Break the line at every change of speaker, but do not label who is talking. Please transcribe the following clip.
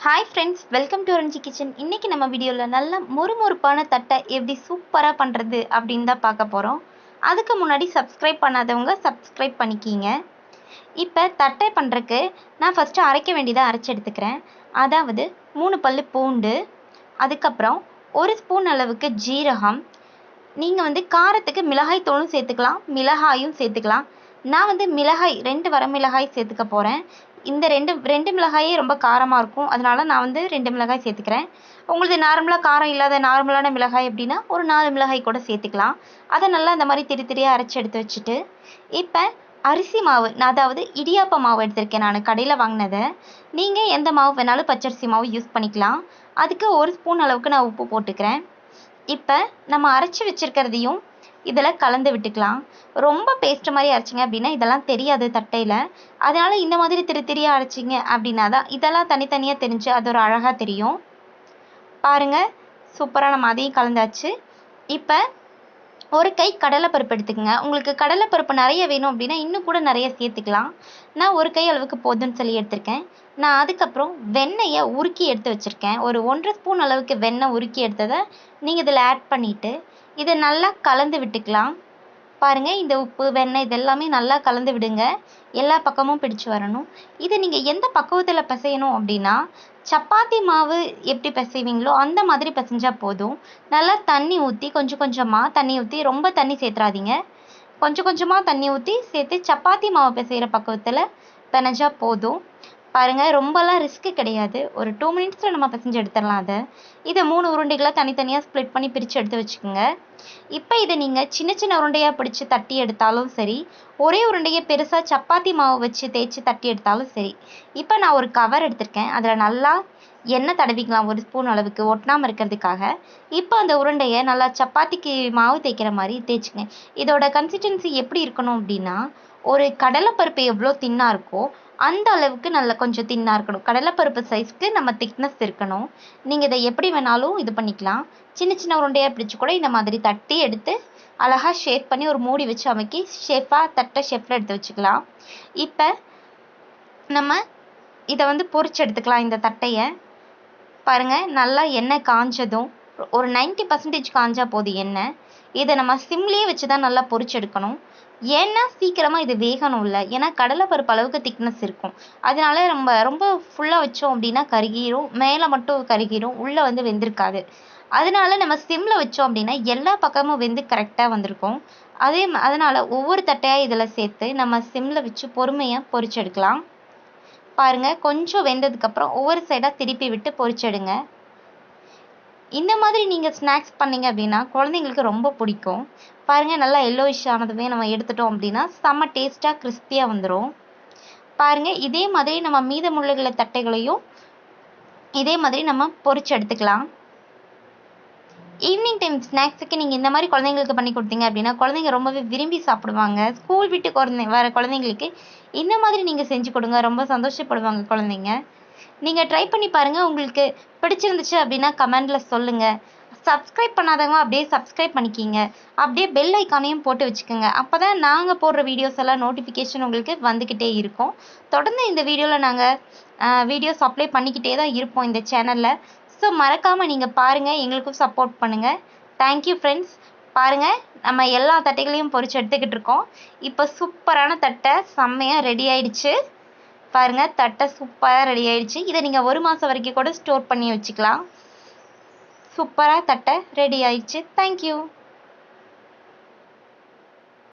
Hi friends, welcome to Aranji kitchen. இன்றைக்கி நம்ம வீடியோவில் நல்ல மொறுமொறுப்பான தட்டை எப்படி சூப்பராக பண்ணுறது அப்படின்னு தான் பார்க்க போகிறோம். அதுக்கு முன்னாடி சப்ஸ்கிரைப் பண்ணாதவங்க சப்ஸ்கிரைப் பண்ணிக்கிங்க. இப்போ தட்டை பண்ணுறதுக்கு நான் ஃபஸ்ட்டு அரைக்க வேண்டியதை அரைச்சி எடுத்துக்கிறேன். அதாவது 3 பல் பூண்டு, அதுக்கப்புறம் 1 ஸ்பூன் அளவுக்கு ஜீரகம். நீங்கள் காரத்துக்கு மிளகாய் தூளும் சேர்த்துக்கலாம், மிளகாயும் சேர்த்துக்கலாம். நான் மிளகாய் 2 வரமிளகாய் சேர்த்துக்க போகிறேன். இந்த ரெண்டு மிளகாயே ரொம்ப காரமாக இருக்கும், அதனால நான் 2 மிளகாய் சேர்த்துக்கிறேன். உங்களுக்கு நார்மலாக காரம் இல்லாத நார்மலான மிளகாய் அப்படின்னா ஒரு 4 மிளகாய் கூட சேர்த்துக்கலாம். அதை நல்லா இந்த மாதிரி திரியாக அரைச்சி எடுத்து வச்சுட்டு, இப்போ அரிசி மாவு, அதாவது இடியாப்ப மாவு எடுத்திருக்கேன். நான் கடையில் வாங்கினதை. நீங்கள் எந்த மாவு வேணாலும் பச்சரிசி மாவு யூஸ் பண்ணிக்கலாம். அதுக்கு 1 ஸ்பூன் அளவுக்கு நான் உப்பு போட்டுக்கிறேன். இப்போ நம்ம அரைச்சி வச்சுருக்கிறதையும் இதில் கலந்து விட்டுக்கலாம். ரொம்ப பேஸ்ட் மாதிரி அரைச்சிங்க அப்படின்னா இதெல்லாம் தெரியாது தட்டையில். அதனால் இந்த மாதிரி திரியாக அரைச்சிங்க அப்படின்னா தான் இதெல்லாம் தனித்தனியாக தெரிஞ்சு அது ஒரு அழகாக தெரியும். பாருங்கள், சூப்பராக நம்ம அதையும் கலந்தாச்சு. இப்போ ஒரு கை கடலைப்பருப்பு எடுத்துக்கோங்க. உங்களுக்கு கடலைப்பருப்பு நிறைய வேணும் அப்படின்னா இன்னும் கூட நிறைய சேர்த்துக்கலாம். நான் ஒரு கை அளவுக்கு போதும்னு சொல்லி எடுத்திருக்கேன். நான் அதுக்கப்புறம் வெண்ணெயை உருக்கி எடுத்து வச்சுருக்கேன். ஒரு 1.5 ஸ்பூன் அளவுக்கு வெண்ணெய் உருக்கி எடுத்ததை நீங்கள் இதில் ஆட் பண்ணிவிட்டு இதை நல்லா கலந்து விட்டுக்கலாம். பாருங்கள், இந்த உப்பு வெண்ணெய் இதெல்லாமே நல்லா கலந்து விடுங்க. எல்லா பக்கமும் பிடிச்சு வரணும். இதை நீங்கள் எந்த பக்குவத்தில் பிசையணும் அப்படின்னா, சப்பாத்தி மாவு எப்படி பிசைவீங்களோ அந்த மாதிரி பிசைஞ்சால் போதும். நல்லா தண்ணி ஊற்றி கொஞ்சம் கொஞ்சமாக தண்ணி ஊற்றி, ரொம்ப தண்ணி சேர்த்துறாதீங்க. கொஞ்சம் கொஞ்சமாக தண்ணி ஊற்றி சேர்த்து சப்பாத்தி மாவு பிசைகிற பக்குவத்தில் பிணைஞ்சா போதும். பாருங்கள், ரொம்பலாம் ரிஸ்க்கு கிடையாது. ஒரு 2 மினிட்ஸில் நம்ம பிசைஞ்சு எடுத்துடலாம். இதை 3 உருண்டைகளாக தனித்தனியாக ஸ்ப்ளிட் பண்ணி பிரித்து எடுத்து வச்சுக்கோங்க. இப்போ இதை நீங்கள் சின்ன சின்ன உருண்டையாக பிடிச்சி தட்டி எடுத்தாலும் சரி, ஒரே உருண்டையை பெருசாக சப்பாத்தி மாவு வச்சு தேய்ச்சி தட்டி எடுத்தாலும் சரி. இப்போ நான் ஒரு கவர் எடுத்திருக்கேன். அதில் நல்லா எண்ணெய் தடவிக்கலாம், 1 ஸ்பூன் அளவுக்கு, ஒட்டாமல் இருக்கிறதுக்காக. இப்போ அந்த உருண்டையை நல்லா சப்பாத்திக்கு மாவு தேய்க்கிற மாதிரி தேய்ச்சிங்க. இதோட கன்சிஸ்டன்சி எப்படி இருக்கணும் அப்படின்னா, ஒரு கடலைப்பருப்பு எவ்வளோ தின்னாக இருக்கோ அந்த அளவுக்கு நல்லா கொஞ்சம் தின்னாக இருக்கணும். கடலைப்பருப்பு சைஸ்க்கு நம்ம திக்னஸ் இருக்கணும். நீங்கள் இதை எப்படி வேணாலும் இது பண்ணிக்கலாம். சின்ன சின்ன உருண்டையாக பிடிச்சி கூட இந்த மாதிரி தட்டி எடுத்து அழகாக ஷேப் பண்ணி ஒரு மூடி வச்சு அமைக்கி ஷேப்பாக தட்டை ஷேப்பில் எடுத்து வச்சுக்கலாம். இப்போ நம்ம இதை பொரிச்சு எடுத்துக்கலாம். இந்த தட்டையை பாருங்கள், நல்லா எண்ணெய் காஞ்சதும் ஒரு 90% காஞ்சா போதும் எண்ணெய். இதை நம்ம சிம்லேயே வச்சு தான் நல்லா பொரிச்சு எடுக்கணும். ஏன்னா சீக்கிரமாக இது வேகணும்ல. ஏன்னா கடலைப்பருப்பு அளவுக்கு திக்னஸ் இருக்கும். அதனால நம்ம ரொம்ப ஃபுல்லாக வச்சோம் அப்படின்னா கருகிரும், மேலே மட்டும் கருகிரும், உள்ளே வெந்திருக்காது. அதனால நம்ம சிம்மில் வச்சோம் அப்படின்னா எல்லா பக்கமும் வெந்து கரெக்டாக வந்திருக்கும். அதனால் ஒவ்வொரு தட்டையாக இதில் சேர்த்து நம்ம சிம்மில் வச்சு பொறுமையாக பொரிச்சு எடுக்கலாம். பாருங்கள், கொஞ்சம் வெந்ததுக்கப்புறம் ஒவ்வொரு சைடாக திருப்பி விட்டு பொரிச்செடுங்க. இந்த மாதிரி நீங்கள் ஸ்நாக்ஸ் பண்ணிங்க அப்படின்னா குழந்தைங்களுக்கு ரொம்ப பிடிக்கும். பாருங்கள், நல்லா எல்லோயிஷ் ஆனதுமே நம்ம எடுத்துட்டோம் அப்படின்னா செம்ம டேஸ்ட்டாக கிறிஸ்பியாக வந்துடும். பாருங்கள், இதே மாதிரி நம்ம மீதமுள்ள தட்டைகளையும் இதே மாதிரி நம்ம பொரிச்சு எடுத்துக்கலாம். ஈவினிங் டைம் ஸ்நாக்ஸுக்கு நீங்கள் இந்த மாதிரி குழந்தைங்களுக்கு பண்ணி கொடுத்தீங்க அப்படின்னா குழந்தைங்க ரொம்பவே விரும்பி சாப்பிடுவாங்க. ஸ்கூல் விட்டு வர குழந்தைங்களுக்கு இந்த மாதிரி நீங்கள் செஞ்சு கொடுங்க, ரொம்ப சந்தோஷப்படுவாங்க குழந்தைங்க. நீங்கள் ட்ரை பண்ணி பாருங்கள். உங்களுக்கு பிடிச்சிருந்துச்சு அப்படின்னா கமெண்டில் சொல்லுங்கள். சப்ஸ்கிரைப் பண்ணாதவங்க அப்படியே சப்ஸ்கிரைப் பண்ணிக்கிங்க. அப்படியே பெல் ஐக்கானையும் போட்டு வச்சுக்கோங்க. அப்போ தான் நாங்கள் போடுற வீடியோஸ் எல்லாம் நோட்டிஃபிகேஷன் உங்களுக்கு வந்துக்கிட்டே இருக்கும். தொடர்ந்து இந்த வீடியோவில் நாங்கள் வீடியோஸ் அப்ளை பண்ணிக்கிட்டே தான் இருப்போம் இந்த சேனலில். ஸோ மறக்காமல் நீங்கள் பாருங்கள், எங்களுக்கும் சப்போர்ட் பண்ணுங்கள். Thank you friends. பாருங்கள், நம்ம எல்லா தட்டைகளையும் பொரிச்சு எடுத்துக்கிட்டு இருக்கோம். இப்போ சூப்பரான தட்டை செம்மையாக ரெடி ஆயிடுச்சு. பாருங்கள், தட்டை சூப்பராக ரெடி ஆயிடுச்சு. இதை நீங்கள் 1 மாதம் வரைக்கும் கூட ஸ்டோர் பண்ணி வச்சுக்கலாம். சூப்பராக தட்டை ரெடி ஆயிடுச்சு. தேங்க்யூ.